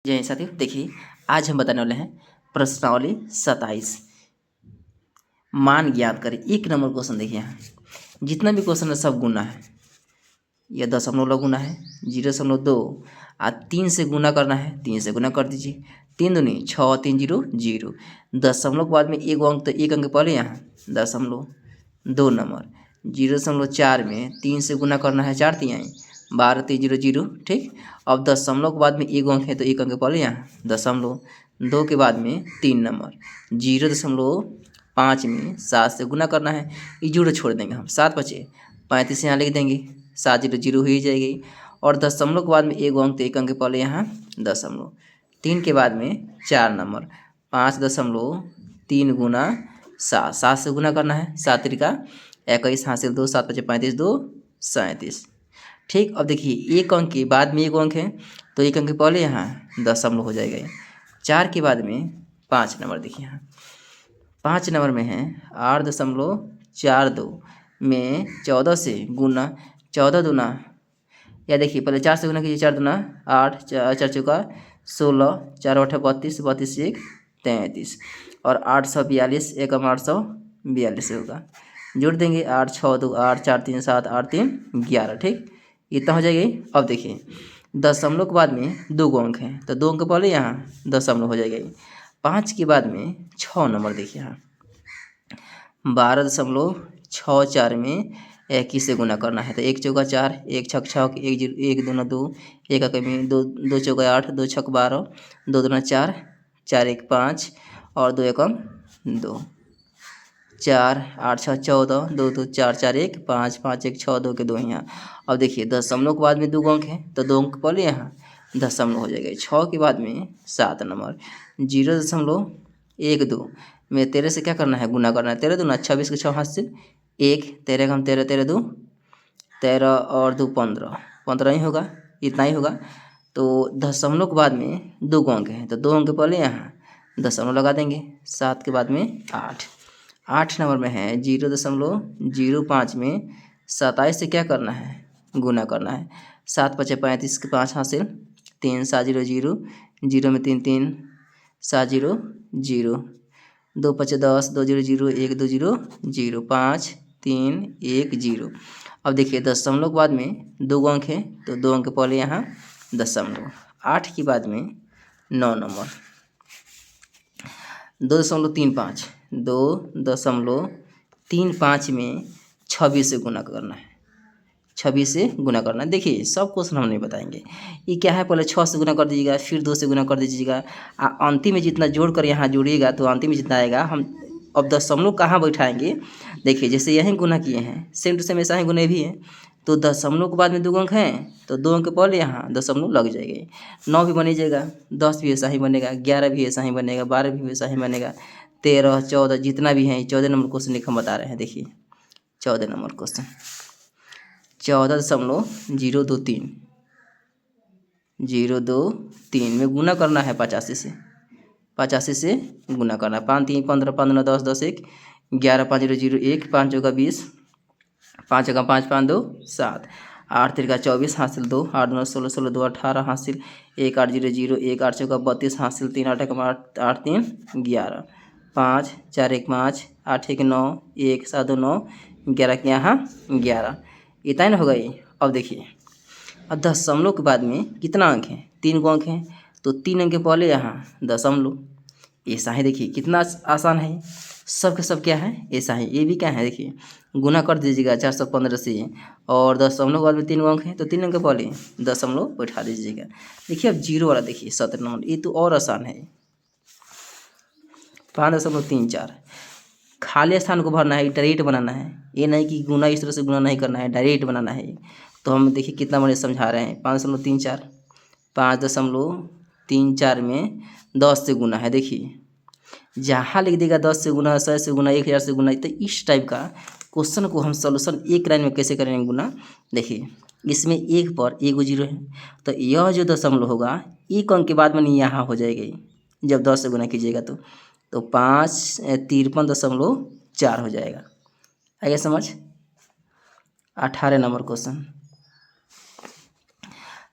जय साथियों, देखिए आज हम बताने वाले हैं प्रश्नावली 27 मान ज्ञात करें। 1 नंबर क्वेश्चन देखिए, यहाँ जितना भी क्वेश्चन है सब गुना है। यह 0.9 गुना है, 0.2 और 3 से गुना करना है, 3 से गुना कर दीजिए। 3 दूनी 6, 3 0 0। दशमलव के बाद में एक अंक, तो एक अंक पहले यहाँ 0.2 नंबर। 0.4 में 3 से गुना करना है, 4 3 12 3 0 0। ठीक, अब दशमलव के बाद में एक अंक है, तो एक अंक पहले यहाँ 0.2 के बाद में 3 नंबर। 0.5 में 7 से गुना करना है, ये जीरो छोड़ देंगे हम, 7 बचे 35 यहाँ लिख देंगे, 7 0 0 ही जाएगी। और दशमलव के बाद में एक अंक, तो एक अंक पहले यहाँ 0.3 के बाद में 4 नंबर। 5.3 गुना 7, 7 से गुना करना है, 7 त्रिका 21 हासिल 2, 7 5 35 2 37। ठीक, अब देखिए एक अंक के बाद में एक अंक है, तो एक अंक पहले यहाँ दशमलव हो जाएगा। 4 के बाद में 5 नंबर, देखिए यहाँ 5 नंबर में है 8.42 में 14 से गुना, 14 दूना, या देखिए पहले 4 से गुना कीजिए, 4 दूना 8, 4 चौका 16, 4 8 32, 32 1 33, और 842, 1 842 होगा। जोड़ देंगे 8 6 2 8, 4 3 7, 8 3 11। ठीक, इतना हो जाएगा। अब देखिए दशमलव के बाद में 2 अंक हैं, तो 2 अंक पहले यहाँ दशमलव हो जाएगा। 5 के बाद में 6 नंबर, देखिए यहाँ 12.64 में 21 से गुना करना है, तो 1 चौका 4, 1 छक 6, 1 0 1 2 2, 1 एक में 2 2 चौका 8, 2 छक 12, 2 दूना 4, 4 1 5, और 2 एकम 2, 4 8 6 14, 2 2 4 4 1 5 5 1 6 2 के 2 यहाँ। अब देखिए दशमलव के बाद में 2 अंक है, तो 2 अंक पहले यहाँ दशमलव हो जाएगा। 6 के बाद में 7 नंबर। 0.12 में 13 से क्या करना है, गुना करना है। 13 दूना 26 के 6 हाथ से 1, 13 हम 13 13 2 13 और 2 15, 15 ही होगा, इतना ही होगा। तो दशमलव के बाद में 2 अंक हैं, तो 2 अंक पहले यहाँ दशमलव लगा देंगे। 7 के बाद में 8, 8 नंबर में है 0.05 में 27 से क्या करना है, गुना करना है। 7 5 35 के 5 हासिल 3, 7 0 0, 0 में 3 3, 7 0 0, 2 5 10, 2 0 0 1 2 0 0, 5 3 1 0। अब देखिए दशमलव के बाद में 2 अंक है, तो 2 अंक पहले यहाँ दशमलव। 8 के बाद में 9 नंबर। 2.35 2.35 में 26 से गुना करना है, 26 से गुना करना है। देखिए सब क्वेश्चन हम नहीं बताएंगे, ये क्या है, पहले 6 से गुना कर दीजिएगा, फिर 2 से गुना कर दीजिएगा, अंतिम में जितना जोड़ कर यहाँ जोड़िएगा, तो अंतिम में जितना आएगा। हम अब दशमलव कहाँ बैठाएंगे, देखिए जैसे यहीं गुना किए हैं, सेम टू सेम ऐसा ही गुना भी है, तो दशमलव के बाद में 2 अंक हैं, तो 2 अंक पहले यहाँ दशमलव लग जाएगा। 9 भी बनेगा, 10 भी ऐसा ही बनेगा, 11 भी ऐसा ही बनेगा, 12 भी ऐसा ही बनेगा, 13 14 जितना भी है। 14 नंबर क्वेश्चन हम बता रहे हैं, देखिए 14 नंबर क्वेश्चन 14.023 023 में गुना करना है 85 से, 85 से गुना करना है। 5 3 15 15 10 10 1 11 5 0 0 1 5 चौका 20, 5 1 5 5 2 7, 8 3 24 हासिल 2, 8 9 16 16 2 18 हासिल 1 8 0 0 1 8 चौका 32 हासिल 3 8 1 8 3 11, 5 4 1 5 8 1 9 1 7 2 9 11 के यहाँ 11, इतना ही ना होगा ये। अब देखिए अब दशमलव के बाद में कितना अंक है, 3 अंक हैं, तो 3 अंक के पहले यहाँ दशमलव। ऐसा ही देखिए कितना आसान है, सब के सब क्या है ऐसा ही। ये भी क्या है, देखिए गुना कर दीजिएगा 415 से, और दशमलव के बाद में 3 अंक है, तो 3 अंक के पहले दशमलव बैठा दीजिएगा। देखिए अब जीरो वाला देखिए 17 नंबर, ये तो और आसान है। 5.34 खाली स्थान को भरना है, डायरेक्ट बनाना है, ये नहीं कि गुना इस तरह से गुना नहीं करना है, डायरेक्ट बनाना है। तो हम देखिए कितना बड़े समझा रहे हैं। 5.34 5.34 में 10 से गुना है। देखिए जहाँ लिख देगा 10 से गुना, 100 से गुना, 1000 से गुना, तो इस टाइप का क्वेश्चन को हम सोल्यूशन एक लाइन में कैसे करेंगे गुना। देखिए इसमें 1 पर 1 0 है, तो यह जो दशमलव होगा एक अंक के बाद में यहाँ हो जाएगा, जब 10 से गुना कीजिएगा तो 5 53.4 हो जाएगा। आइए समझ। 18 नंबर क्वेश्चन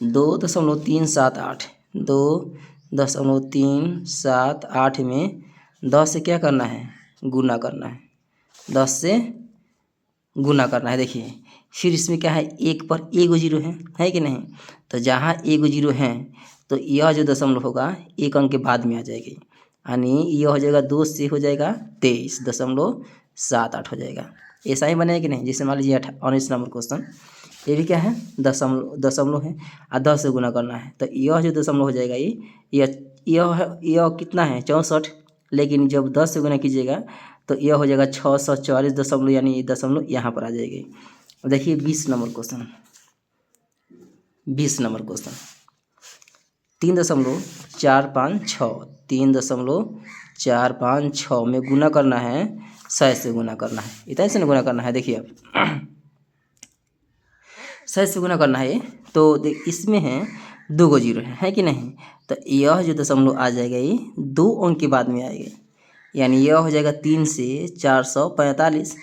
2.378 2 0.378 में 10 से क्या करना है, गुना करना है, 10 से गुना करना है। देखिए फिर इसमें क्या है, एक पर एक जीरो है कि नहीं, तो जहाँ एक जीरो है तो यह जो दशमलव होगा एक अंक के बाद में आ जाएगी, यानी यह हो जाएगा 2 से हो जाएगा 23.78 हो जाएगा। ऐसा ही बनेगा कि नहीं। जैसे मान लीजिए 19 नंबर क्वेश्चन, ये भी क्या है, दशमलव है और 10 से गुना करना है, तो यह जो दशमलव हो जाएगा यह कितना है 64, लेकिन जब 10 से गुना कीजिएगा तो यह हो जाएगा 644 दशमलव, यानी ये दशमलव यहाँ पर आ जाएगी। देखिए 20 नंबर क्वेश्चन 3.456 3.456 में गुना करना है, 100 से गुना करना है, इतना से गुना करना है। देखिए अब 100 से गुना करना है, तो देख इसमें है 2 जीरो है कि नहीं, तो यह जो दशमलव आ जाएगा ये 2 अंक के बाद में आएगा, यानी यह हो जाएगा 3 से 445,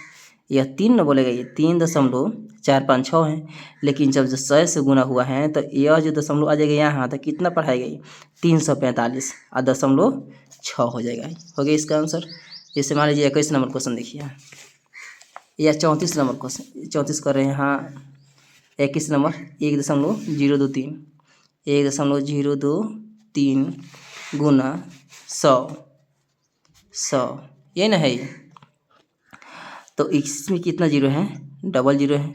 यह 3 न बोलेगा, ये 3.456 है, लेकिन जब 100 से गुना हुआ है तो यह जो दशमलव आ जाएगा यहाँ, तो कितना पढ़ाएगा ये 345 और दशमलव 6 हो जाएगा, हो गया इसका आंसर। जैसे मान लीजिए 21 नंबर क्वेश्चन देखिए, या 34 नंबर क्वेश्चन, 34 कर रहे हैं यहाँ, 21 नंबर 1.023 1.023 गुना 100 ये ना है ये, तो इसमें कितना जीरो है, डबल जीरो है,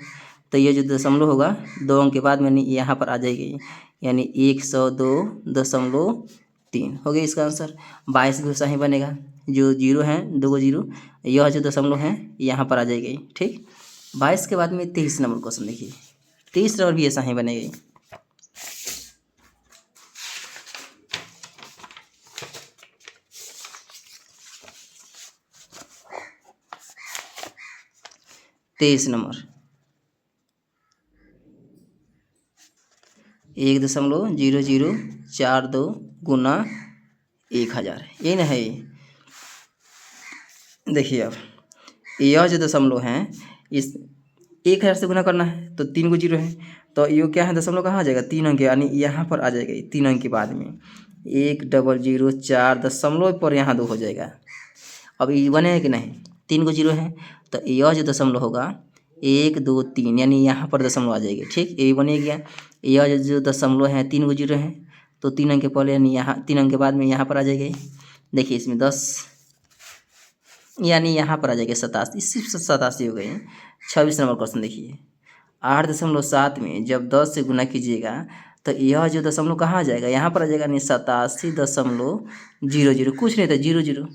तो ये जो दशमलव होगा 2 अंक के बाद में यहाँ पर आ जाएगी, यानी 102.3 हो गया इसका आंसर। 22 भी वैसा ही बनेगा, जो जीरो है 2 जीरो, यह जो दशमलव है यहाँ पर आ जाएगी, ठीक। 22 के बाद में 23 नंबर क्वेश्चन देखिए, 23 नंबर भी ऐसा ही बनेगी। तेईस नंबर 1.0042 गुना 1000, यही ना है ये। देखिए अब यह जो दशमलव है इस 1000 से गुना करना है, तो 3 जीरो है, तो ये क्या है दशमलव कहाँ आ जाएगा, 3 अंक, यानी यहाँ पर आ जाएगा 3 अंक के बाद में 1.004 दशमलव पर यहाँ 2 हो जाएगा। अब ये बने कि नहीं, 3 जीरो है, तो यह जो दशमलव होगा 1 2 3, यानी यहाँ पर दशमलव आ जाएगी, ठीक, ये बने गया। यह जो दशमलव है 3 जीरो है, तो 3 अंक के पहले यानी यहाँ 3 अंक के बाद में यहाँ पर आ जाएगी। देखिए इसमें 10, यानी यहाँ पर आ जाएगा 87, सिर्फ 87 हो गई। 26 नंबर क्वेश्चन देखिए, 8.7 में जब 10 से गुना कीजिएगा तो यह जो दशमलव कहाँ आ जाएगा, यहाँ पर आ जाएगा, यानी 87.00, कुछ नहीं था, 0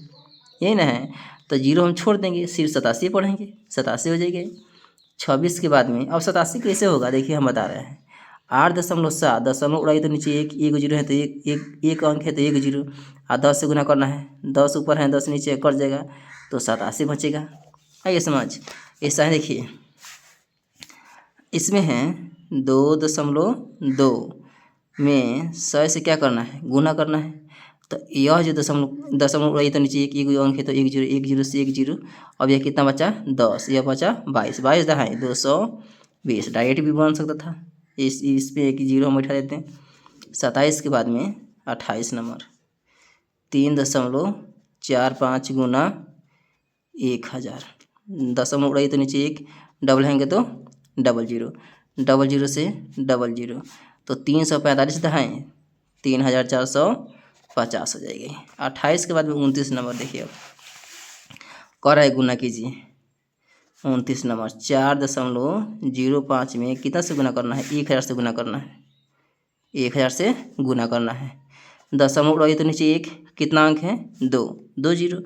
यही ना है, तो जीरो हम छोड़ देंगे, सिर्फ 87 पढ़ेंगे, 87 हो जाएगी। 26 के बाद में अब 87 कैसे होगा, देखिए हम बता रहे हैं, 8.7 दशमलव उड़ाई तो नीचे एक जीरो है, तो एक अंक है, तो 1 जीरो, और 10 से गुना करना है, 10 ऊपर है 10 नीचे कट जाएगा, तो 87 बचेगा। आइए समझ, ऐसा है। देखिए इसमें है 2.2 में 100 से क्या करना है, गुना करना है, तो यह जो दशमलव उड़ाई तो नीचे एक अंक है, तो 1 जीरो से 1 जीरो, अब यह कितना बचा 10, यह बचा 22, 22 दहाई 220, डायरेक्ट भी बन सकता था, इस पे 1 जीरो हम बैठा देते हैं। 27 के बाद में 28 नंबर 3.45 गुना 1000, दशमलव उड़ाई तो नीचे एक, डबल हैंगे तो डबल जीरो से डबल जीरो, तो 345 दहाई 3450 हो जाएगी। 28 के बाद में 29 नंबर देखिए, अब कर है गुना कीजिए। 29 नंबर 4.05 में कितना से गुना करना है, 1000 से गुना करना है, 1000 से गुना करना है। दशमलव उड़ाई तो नीचे एक, कितना अंक है 2 जीरो,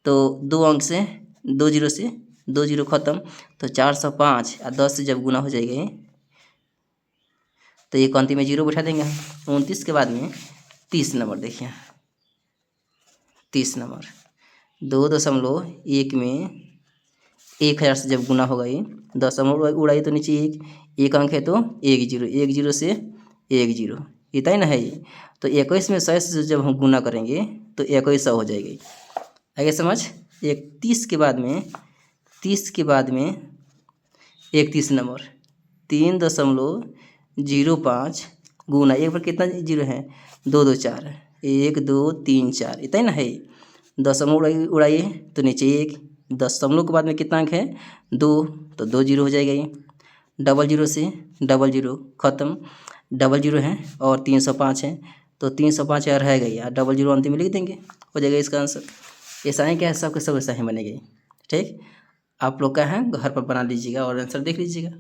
तो 2 अंक से 2 जीरो से 2 जीरो खत्म, तो 405 और 10 से जब गुना हो जाएगा तो एक अंतिम में जीरो बैठा देंगे। 29 के बाद में 30 नंबर देखिए, 30 नंबर 2.1 में 1000 से जब गुना होगा, ये दशमलव उड़ाई तो नीचे एक अंक है, तो 1 जीरो से 1 जीरो, इतना ही ना है ये, तो 21 में 100 से जब हम गुना करेंगे तो 2100 हो जाएगी। आगे समझ। 31 के बाद में 31 नंबर 3.05 गुना, एक पर कितना जीरो है, 2 2 4 है, 1 2 3 4 इतना ही ना है। दशमलव उड़ाइए तो नीचे 1, दशमलव के बाद में कितना अंक है 2, तो 2 जीरो हो जाएगा ये। डबल जीरो से डबल जीरो खत्म, डबल जीरो है और 305 है, तो 305 यार रहेगा यार, डबल जीरो अंतिम में लिख देंगे, हो जाएगा इसका आंसर। ऐसा ही क्या है, सबके सब ऐसा ही बनेगा। ठीक, आप लोग का है घर पर बना लीजिएगा और आंसर देख लीजिएगा।